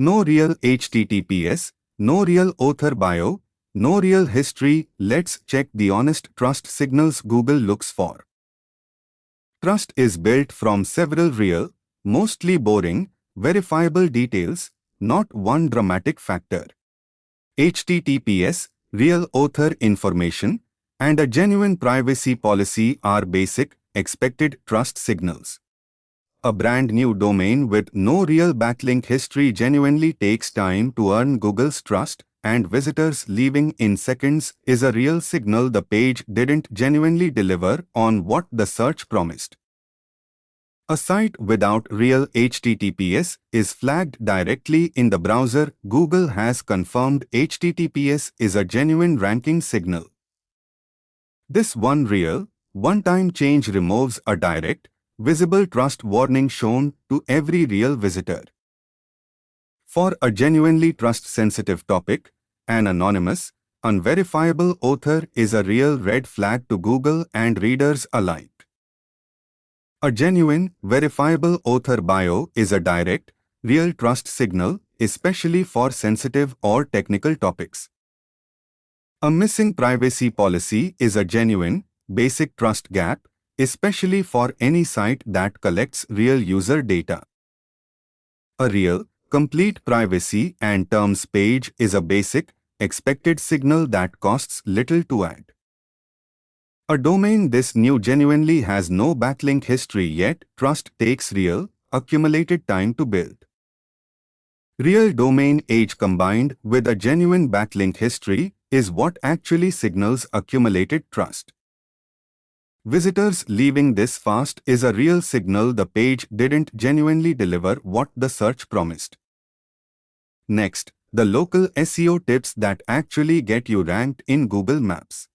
No real HTTPS, no real author bio, no real history. Let's check the honest trust signals Google looks for. Trust is built from several real, mostly boring, verifiable details, not one dramatic factor. HTTPS, real author information, and a genuine privacy policy are basic, expected trust signals. A brand new domain with no real backlink history genuinely takes time to earn Google's trust, and visitors leaving in seconds is a real signal the page didn't genuinely deliver on what the search promised. A site without real HTTPS is flagged directly in the browser. Google has confirmed HTTPS is a genuine ranking signal. This one real, one-time change removes a direct, visible trust warning shown to every real visitor. For a genuinely trust-sensitive topic, an anonymous, unverifiable author is a real red flag to Google and readers alike. A genuine, verifiable author bio is a direct, real trust signal, especially for sensitive or technical topics. A missing privacy policy is a genuine, basic trust gap, especially for any site that collects real user data. A real, complete privacy and terms page is a basic, expected signal that costs little to add. A domain this new genuinely has no backlink history yet trust takes real, accumulated time to build. Real domain age combined with a genuine backlink history is what actually signals accumulated trust. Visitors leaving this fast is a real signal the page didn't genuinely deliver what the search promised. Next, the local SEO tips that actually get you ranked in Google Maps.